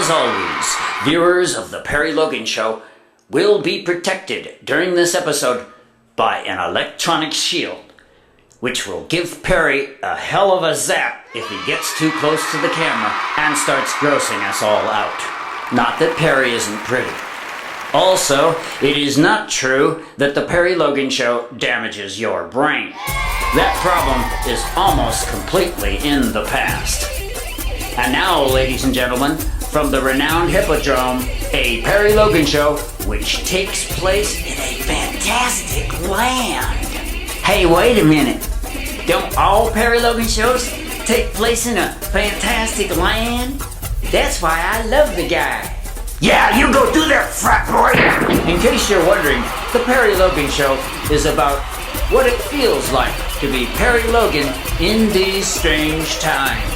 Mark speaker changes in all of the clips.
Speaker 1: As always, viewers of The Perry Logan Show will be protected during this episode by an electronic shield, which will give Perry a hell of a zap if he gets too close to the camera and starts grossing us all out. Not that Perry isn't pretty. Also, it is not true that The Perry Logan Show damages your brain. That problem is almost completely in the past. And now, ladies and gentlemen, from the renowned Hippodrome, a Perry Logan Show which takes place in a fantastic land. Hey, wait a minute. Don't all Perry Logan shows take place in a fantastic land? That's why I love the guy.
Speaker 2: Yeah, you go do that, frat boy!
Speaker 1: In case you're wondering, the Perry Logan Show is about what it feels like to be Perry Logan in these strange times.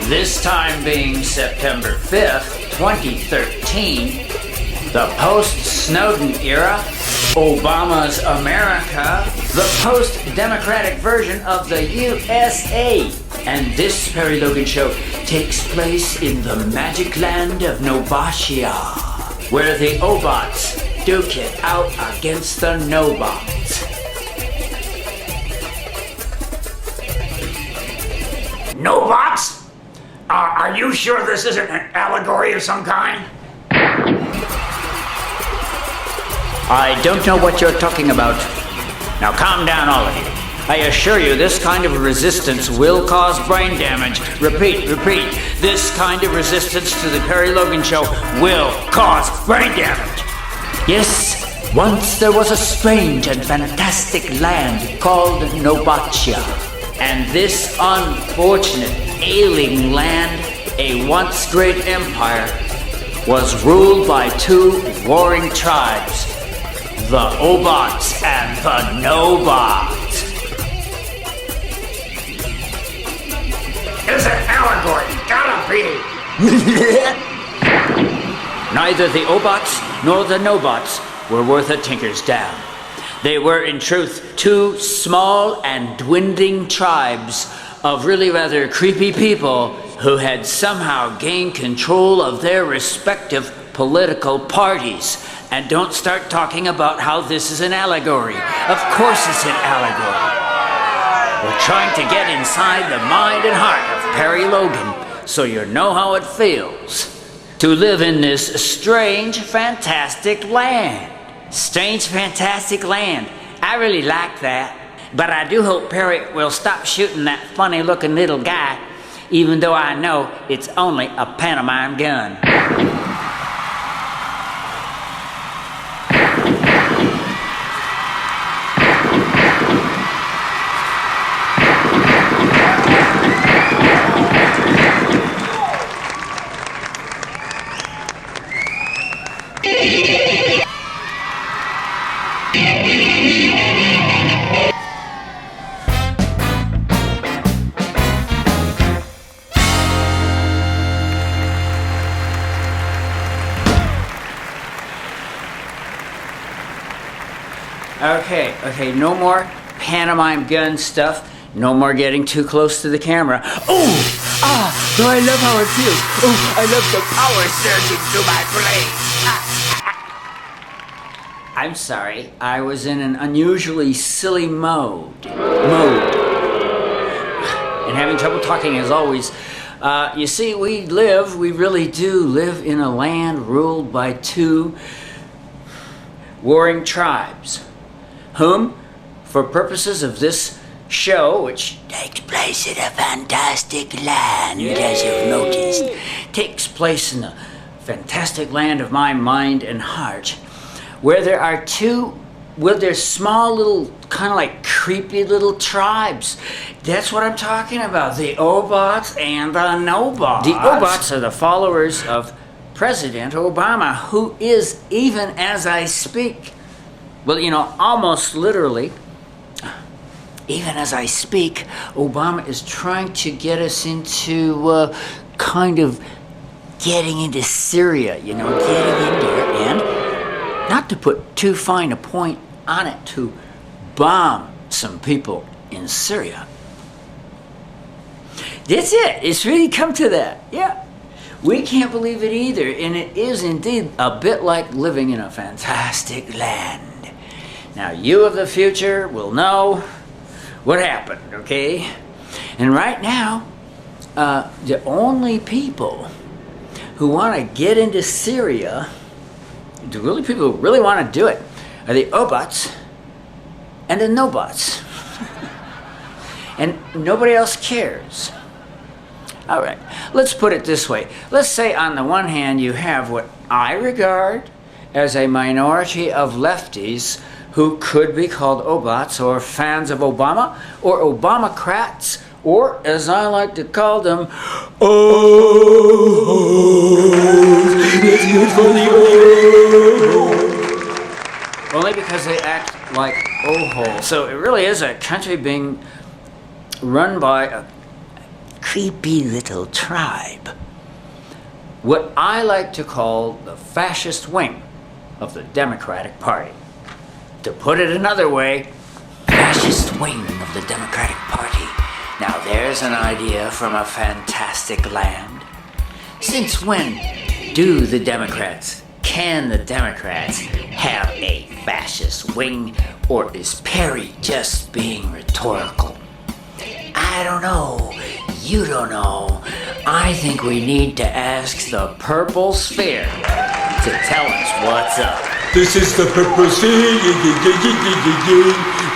Speaker 1: This time being September 5th, 2013, the post-Snowden era, Obama's America, the post-democratic version of the USA. And this Perry Logan Show takes place in the magic land of Nobots, where the Obots duke it out against the Nobots.
Speaker 2: Nobots? Are you sure this isn't an allegory of some kind?
Speaker 1: I don't know what you're talking about. Now calm down, all of you. I assure you, this kind of resistance will cause brain damage. Repeat. This kind of resistance to the Perry Logan Show will cause brain damage. Yes, once there was a strange and fantastic land called Nobots. And this unfortunate, ailing land, a once great empire, was ruled by two warring tribes, the Obots and the Nobots.
Speaker 2: It's an allegory, gotta be.
Speaker 1: Neither the Obots nor the Nobots were worth a tinker's damn. They were, in truth, two small and dwindling tribes of really rather creepy people who had somehow gained control of their respective political parties. And don't start talking about how this is an allegory. Of course it's an allegory. We're trying to get inside the mind and heart of Perry Logan so you know how it feels to live in this strange, fantastic land. Strange, fantastic land. I really like that. But I do hope Perry will stop shooting that funny-looking little guy, even though I know it's only a pantomime gun. Okay, no more pantomime gun stuff. No more getting too close to the camera. Oh, I love how it feels. Oh, I love the power surging through my brain. I'm sorry, I was in an unusually silly mode. And having trouble talking as always. You see, we really do live in a land ruled by two warring tribes, whom, for purposes of this show, which takes place in a fantastic land, as you've noticed, takes place in the fantastic land of my mind and heart, where there are there's small little, kind of like creepy little tribes. That's what I'm talking about, the Obots and the Nobots. The Obots are the followers of President Obama, who is, even as I speak, well, almost literally, even as I speak, Obama is trying to get us into kind of getting into Syria, getting in there, and not to put too fine a point on it, to bomb some people in Syria. That's it. It's really come to that. Yeah. We can't believe it either, and it is indeed a bit like living in a fantastic land. Now, you of the future will know what happened, okay? And right now, the only people who want to get into Syria, the really people who really want to do it, are the Obots and the Nobots. And nobody else cares. All right, let's put it this way. Let's say on the one hand you have what I regard as a minority of lefties who could be called Obots or fans of Obama or Obamacrats, or as I like to call them, it's good for the oh. Only because they act like oh-holes. So it really is a country being run by a creepy little tribe. What I like to call the fascist wing of the Democratic Party. To put it another way, fascist wing of the Democratic Party. Now there's an idea from a fantastic land. Since when do the Democrats, can the Democrats have a fascist wing, or is Perry just being rhetorical? I don't know. You don't know. I think we need to ask the Purple Sphere to tell us what's up.
Speaker 3: This is the Purple Sphere.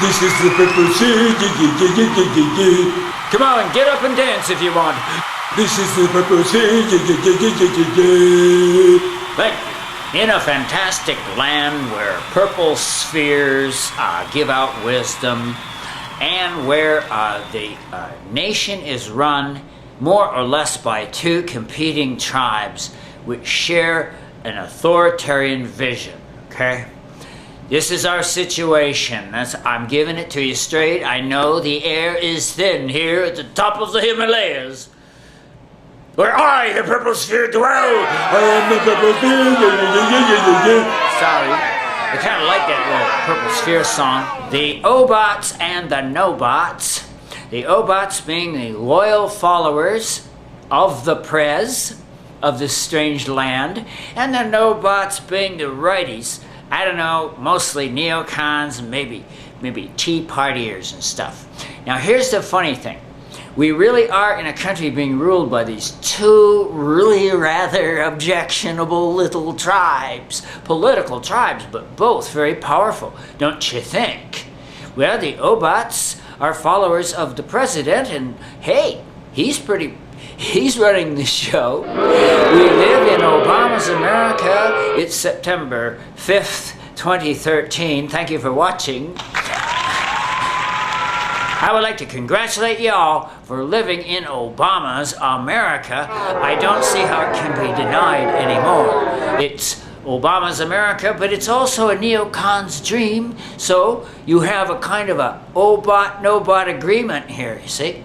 Speaker 3: This is the Purple Sphere.
Speaker 1: Come on, get up and dance if you want.
Speaker 3: This is the Purple Sphere.
Speaker 1: But in a fantastic land where purple spheres give out wisdom, and where the nation is run more or less by two competing tribes which share an authoritarian vision, okay? This is our situation. I'm giving it to you straight. I know the air is thin here at the top of the Himalayas, where I, the Purple Sphere, dwell.
Speaker 3: I am the Purple Sphere.
Speaker 1: Sorry. I kind of like that little Purple Sphere song. The Obots and the Nobots. The Obots being the loyal followers of the Prez of this strange land, and the Nobots being the righties. I don't know, mostly neocons and maybe Tea Partiers and stuff. Now here's the funny thing. We really are in a country being ruled by these two really rather objectionable little tribes. Political tribes, but both very powerful, don't you think? Well, the Obots are followers of the president, and hey, he's running the show. We live in Obama's America. It's September 5th, 2013. Thank you for watching. I would like to congratulate y'all for living in Obama's America. I don't see how it can be denied anymore. It's Obama's America, but it's also a neocon's dream. So you have a kind of a Obot-Nobot agreement here, you see?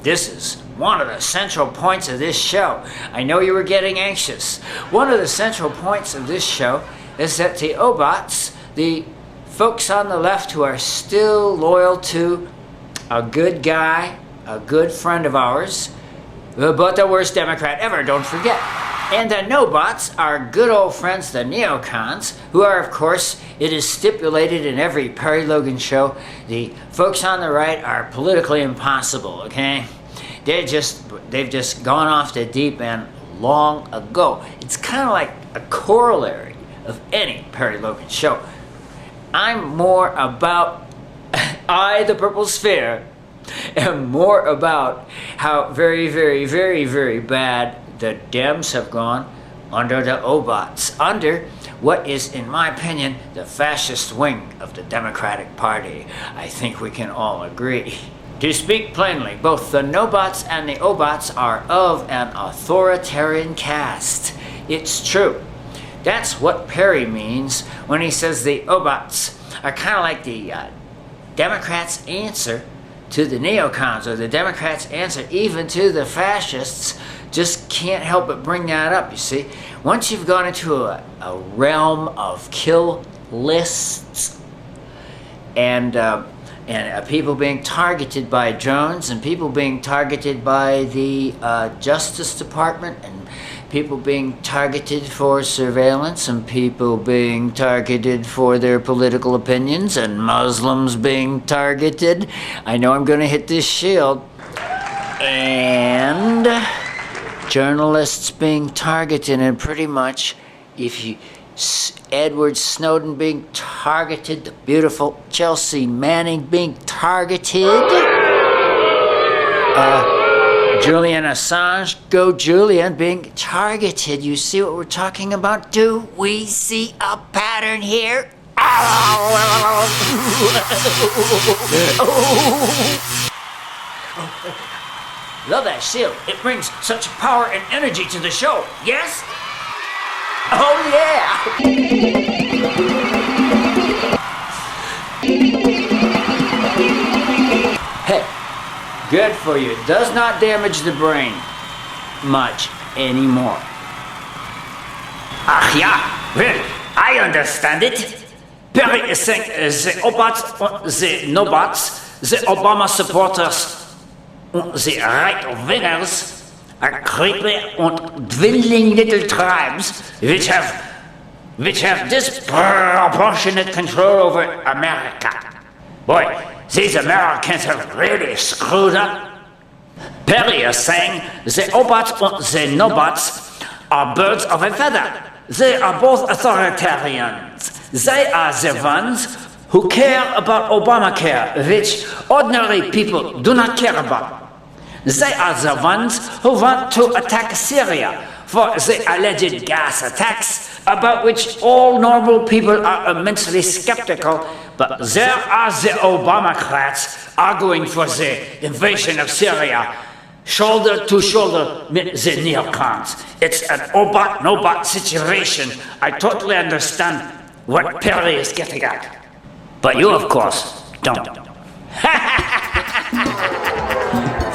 Speaker 1: This is one of the central points of this show. I know you were getting anxious. One of the central points of this show is that the Obots, the folks on the left who are still loyal to a good guy, a good friend of ours, but the worst Democrat ever, don't forget. And the Nobots are good old friends, the neocons, who are, of course, it is stipulated in every Perry Logan show, the folks on the right are politically impossible, okay? They've just gone off the deep end long ago. It's kind of like a corollary of any Perry Logan show. I'm more about the Purple Sphere, am more about how very, very, very, very bad the Dems have gone under the Obots, under what is, in my opinion, the fascist wing of the Democratic Party. I think we can all agree. To speak plainly, both the Nobots and the Obots are of an authoritarian caste. It's true. That's what Perry means when he says the Obots are kind of like the Democrats' answer to the neocons, or the Democrats' answer even to the fascists. Just can't help but bring that up, you see. Once you've gone into a realm of kill lists and people being targeted by drones and people being targeted by the Justice Department and people being targeted for surveillance and people being targeted for their political opinions and Muslims being targeted. I know I'm going to hit this shield. And journalists being targeted, and pretty much if you Edward Snowden being targeted, the beautiful Chelsea Manning being targeted, Julian Assange, go Julian, being targeted. You see what we're talking about? Do we see a pattern here?
Speaker 2: Love that shield. It brings such power and energy to the show. Yes?
Speaker 1: Oh yeah! Hey, good for you. It does not damage the brain much anymore.
Speaker 2: Ach ja, well, I understand it. Perry is saying the Obots, the Nobots, the Obama supporters, the right-wingers are creepy and dwindling little tribes which have disproportionate control over America. Boy, these Americans are really screwed up. Perry is saying the Obots and the Nobots are birds of a feather. They are both authoritarians. They are the ones who care about Obamacare, which ordinary people do not care about. They are the ones who want to attack Syria for the alleged gas attacks, about which all normal people are immensely skeptical, but there are the Obamacrats arguing for the invasion of Syria, shoulder to shoulder with the neocons. It's an Obot-Nobot situation. I totally understand what Perry is getting at. But you, of course, don't.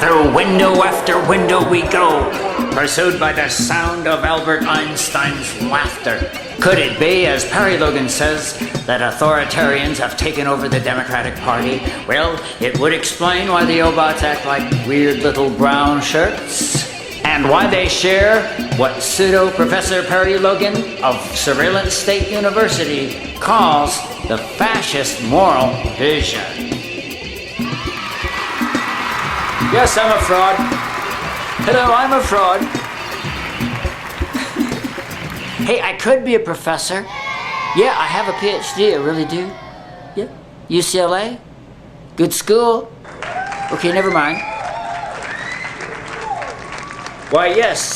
Speaker 2: Through window after window we go, pursued by the sound of Albert Einstein's laughter. Could it be, as Perry Logan says, that authoritarians have taken over the Democratic Party? Well, it would explain why the Obots act like weird little brown shirts, and why they share what pseudo-Professor Perry Logan of Surveillance State University calls the fascist moral vision. Yes, I'm a fraud. Hello, I'm a fraud. Hey, I could be a professor. Yeah, I have a PhD, I really do. Yeah. UCLA? Good school? Okay, never mind. Why, yes,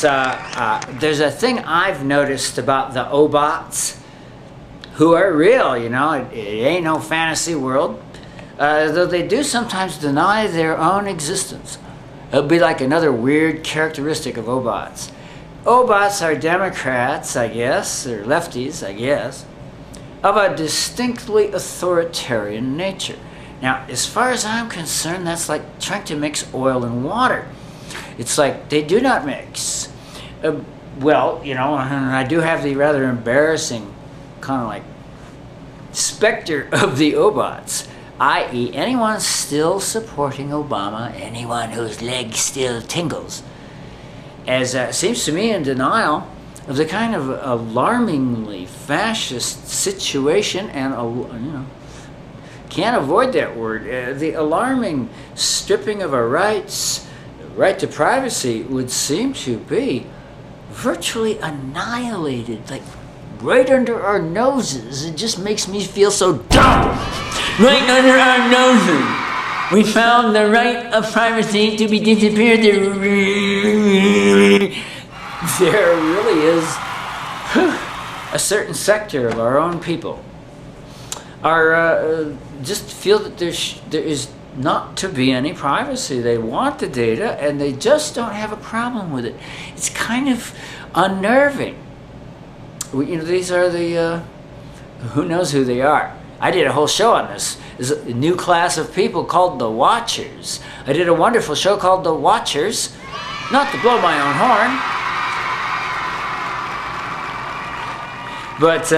Speaker 2: there's a thing I've noticed about the Obots, who are real, you know, it ain't no fantasy world. Though they do sometimes deny their own existence. It'll be like another weird characteristic of Obots. Obots are Democrats, I guess, or lefties, I guess, of a distinctly authoritarian nature. Now, as far as I'm concerned, that's like trying to mix oil and water. It's like they do not mix. Well, you know, I do have the rather embarrassing kind of like specter of the Obots, i.e. anyone still supporting Obama, anyone whose leg still tingles, as seems to me in denial of the kind of alarmingly fascist situation, and you know, can't avoid that word, the alarming stripping of our rights. Right to privacy would seem to be virtually annihilated, like right under our noses. It just makes me feel so dumb. Right under our noses, we found the right of privacy to be disappeared. There really is a certain sector of our own people are just feel that there is not to be any privacy. They want the data and they just don't have a problem with it. It's kind of unnerving. You know, these are the who knows who they are. I did a whole show on this. There's a new class of people called the Watchers. I did a wonderful show called The Watchers, not to blow my own horn, but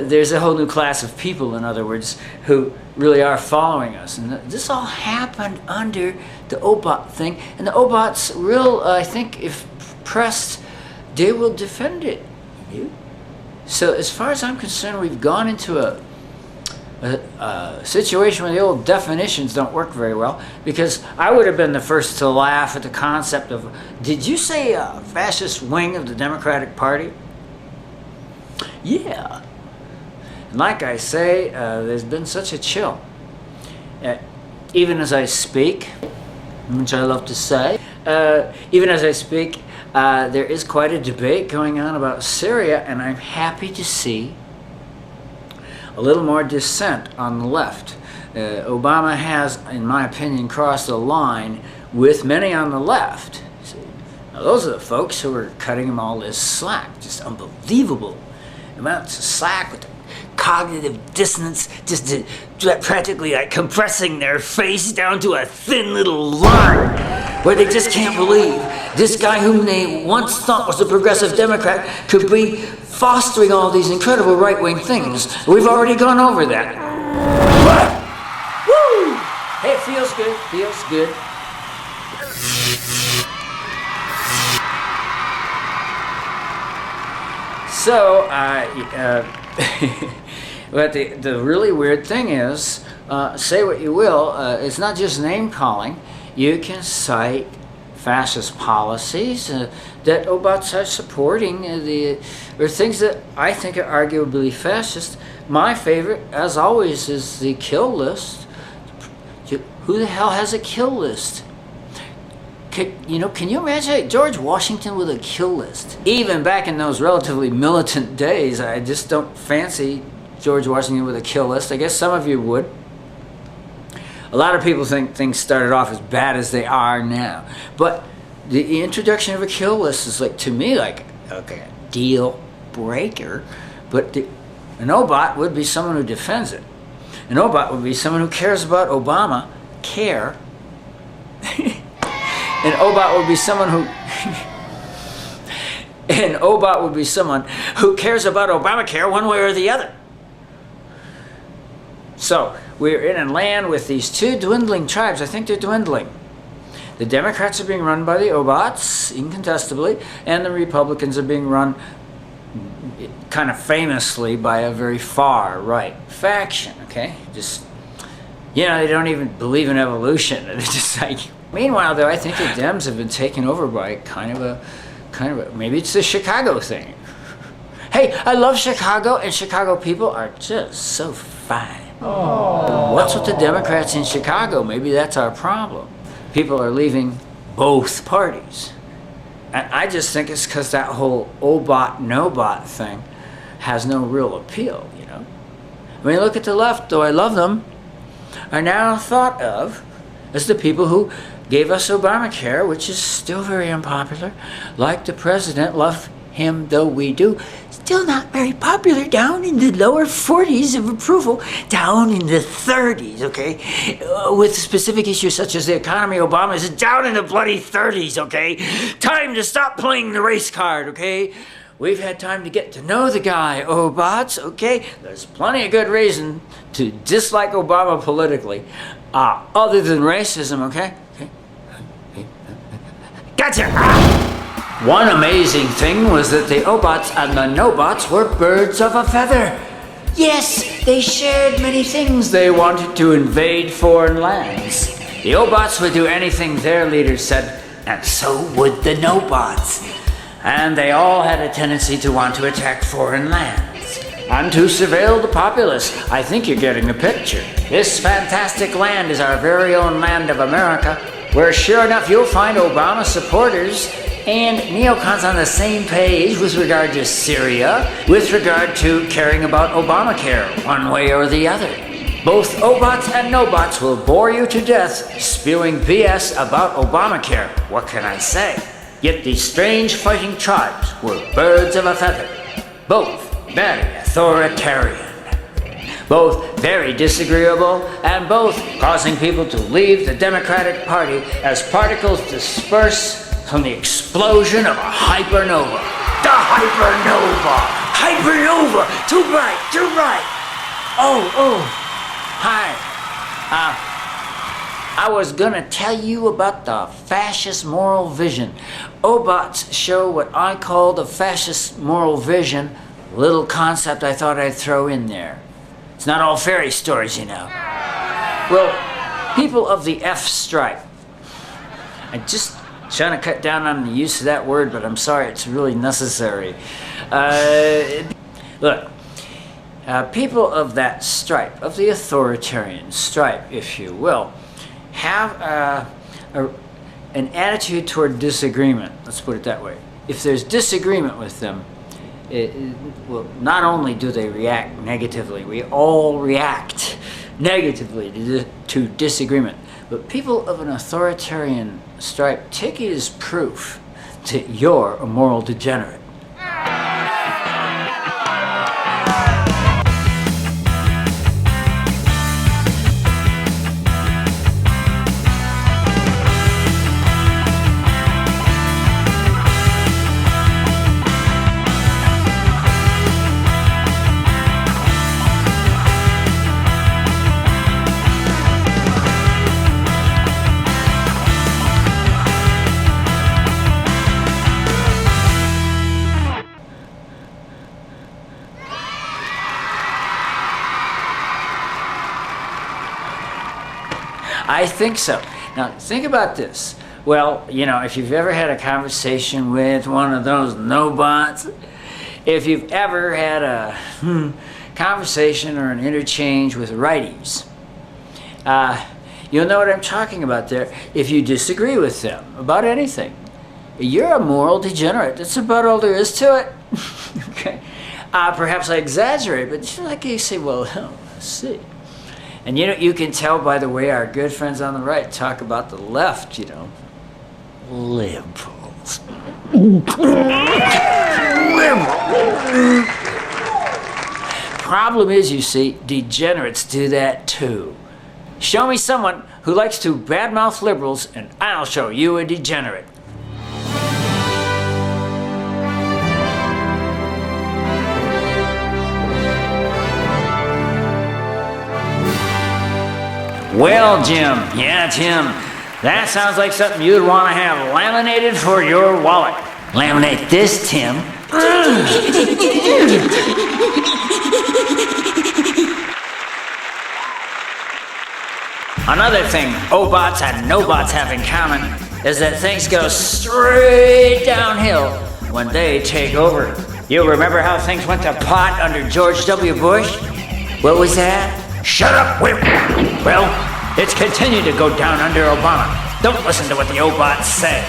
Speaker 2: there's a whole new class of people, in other words, who really are following us. And this all happened under the Obot thing. And the Obots I think, if pressed, they will defend it. So as far as I'm concerned, we've gone into a situation where the old definitions don't work very well, because I would have been the first to laugh at the concept of, did you say a fascist wing of the Democratic Party? Yeah. And like I say, there's been such a chill. Even as I speak, which I love to say, even as I speak, there is quite a debate going on about Syria, and I'm happy to see a little more dissent on the left. Obama has, in my opinion, crossed a line with many on the left. Now, those are the folks who are cutting him all this slack, just unbelievable amounts of slack with the cognitive dissonance, just practically like compressing their face down to a thin little line where they just can't believe this guy whom they once thought was a progressive Democrat could be fostering all these incredible right-wing things. We've already gone over that. Woo! Hey, it feels good, feels good. So, but the really weird thing is, say what you will, it's not just name-calling. You can cite fascist policies that Obots are supporting, or things that I think are arguably fascist. My favorite, as always, is the kill list. Who the hell has a kill list? Can you imagine George Washington with a kill list? Even back in those relatively militant days, I just don't fancy George Washington with a kill list. I guess some of you would. A lot of people think things started off as bad as they are now. But the introduction of a kill list is, like, to me, like, okay, a deal breaker. But an Obot would be someone who defends it. An Obot would be someone who cares about Obama care. An Obot would be someone who an Obot would be someone who cares about Obamacare one way or the other. So we're in a land with these two dwindling tribes. I think they're dwindling. The Democrats are being run by the Obots, incontestably, and the Republicans are being run kind of famously by a very far right faction, okay? Just, they don't even believe in evolution. It's just like, meanwhile, though, I think the Dems have been taken over by kind of a, maybe it's the Chicago thing. Hey, I love Chicago, and Chicago people are just so fine. Oh. What's with the Democrats in Chicago? Maybe that's our problem. People are leaving both parties. And I just think it's because that whole Obot, Nobot thing has no real appeal, I mean, look at the left, though I love them, are now thought of as the people who gave us Obamacare, which is still very unpopular. Like the president, love him though we do, still not very popular, down in the lower 40s of approval, down in the 30s, okay? With specific issues such as the economy, Obama is down in the bloody 30s, okay? Time to stop playing the race card, okay? We've had time to get to know the guy, Obots, okay? There's plenty of good reason to dislike Obama politically, other than racism, okay? Gotcha! One amazing thing was that the Obots and the Nobots were birds of a feather. Yes, they shared many things. They wanted to invade foreign lands. The Obots would do anything their leaders said, and so would the Nobots. And they all had a tendency to want to attack foreign lands and to surveil the populace. I think you're getting the picture. This fantastic land is our very own land of America, where sure enough you'll find Obama supporters and neocons on the same page with regard to Syria, with regard to caring about Obamacare one way or the other. Both Obots and Nobots will bore you to death spewing BS about Obamacare. What can I say? Yet these strange fighting tribes were birds of a feather, both very authoritarian, both very disagreeable, and both causing people to leave the Democratic Party as particles disperse from the explosion of a hypernova. The hypernova! Hypernova! Too bright! Oh, hi. I was gonna tell you about the fascist moral vision. Obots show what I call the fascist moral vision. Little concept I thought I'd throw in there. It's not all fairy stories, you know. Well, people of the F stripe. I'm just trying to cut down on the use of that word, but I'm sorry, it's really necessary. Look, people of that stripe, of the authoritarian stripe, if you will, have an attitude toward disagreement. Let's put it that way. If there's disagreement with them, well, not only do they react negatively, we all react negatively to disagreement, but people of an authoritarian stripe take it as proof that you're a moral degenerate. I think so. Now, think about this. Well, you know, if you've ever had a conversation with one of those Nobots, if you've ever had a conversation or an interchange with righties, you'll know what I'm talking about there. If you disagree with them about anything, you're a moral degenerate. That's about all there is to it. Okay. Perhaps I exaggerate, but like you say, well, let's see. And you know, you can tell by the way our good friends on the right talk about the left, you know. Liberals. Liberals. Problem is, you see, degenerates do that too. Show me someone who likes to badmouth liberals, and I'll show you a degenerate. Well, Jim, yeah, Tim, that sounds like something you'd want to have laminated for your wallet. Laminate this, Tim. Another thing Obots and Nobots have in common is that things go straight downhill when they take over. You remember how things went to pot under George W. Bush? What was that? Shut up, Whip! Well, it's continued to go down under Obama. Don't listen to what the Obots say.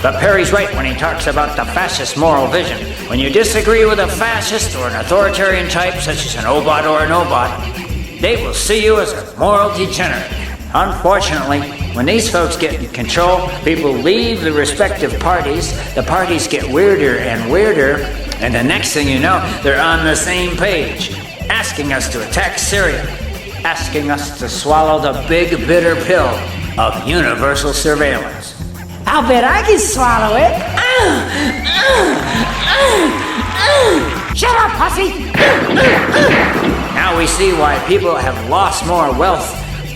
Speaker 2: But Perry's right when he talks about the fascist moral vision. When you disagree with a fascist or an authoritarian type, such as an Obot or a Nobot, they will see you as a moral degenerate. Unfortunately, when these folks get in control, people leave the respective parties, the parties get weirder and weirder, and the next thing you know, they're on the same page. Asking us to attack Syria, asking us to swallow the big bitter pill of universal surveillance.
Speaker 4: I'll bet I can swallow it. Shut up, pussy!
Speaker 2: Now we see why people have lost more wealth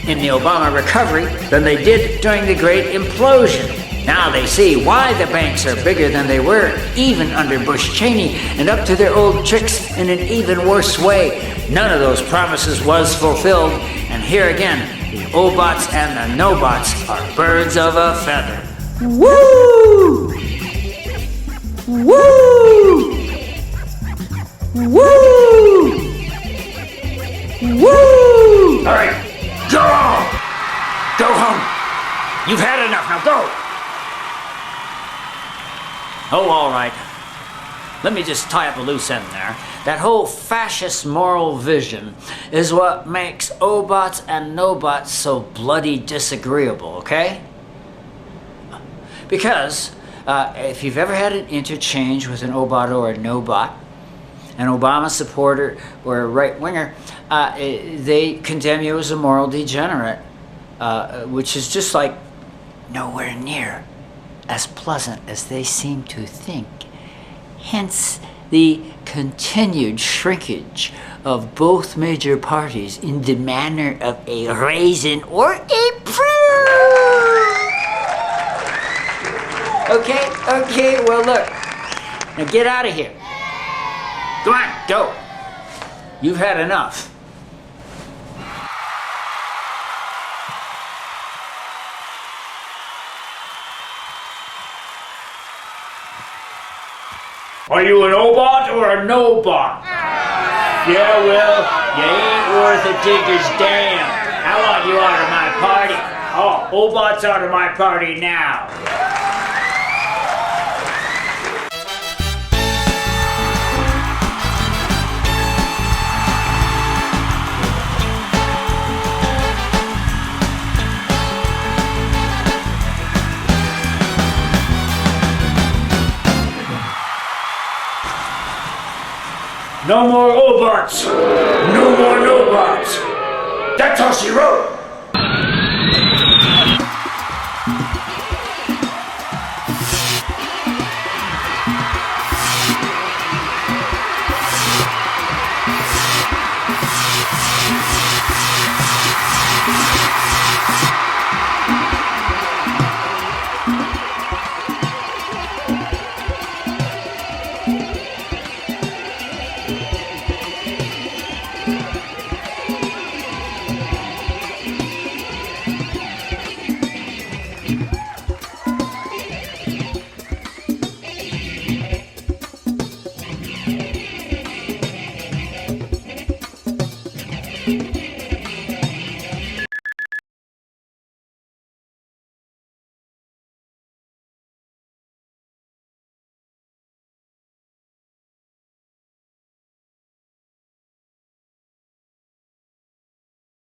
Speaker 2: in the Obama recovery than they did during the Great Implosion. Now they see why the banks are bigger than they were, even under Bush Cheney, and up to their old tricks in an even worse way. None of those promises was fulfilled, and here again, the Obots and the Nobots are birds of a feather.
Speaker 4: Woo! Woo! Woo! Woo!
Speaker 2: All right, go home! Go home! You've had enough, now go! Oh, all right. Let me just tie up a loose end there. That whole fascist moral vision is what makes Obots and Nobots so bloody disagreeable, okay? Because if you've ever had an interchange with an Obot or a Nobot, an Obama supporter or a right-winger, they condemn you as a moral degenerate, which is just like nowhere near as pleasant as they seem to think. Hence the continued shrinkage of both major parties in the manner of a raisin or a Okay, well look. Now get out of here. Come on, go. You've had enough.
Speaker 1: Are you an Obot or a Nobot? Yeah, well, you ain't worth a digger's damn. I want you out of my party. Oh, Obot's out of my party now. No more Obots. No more Nobots. That's all she wrote.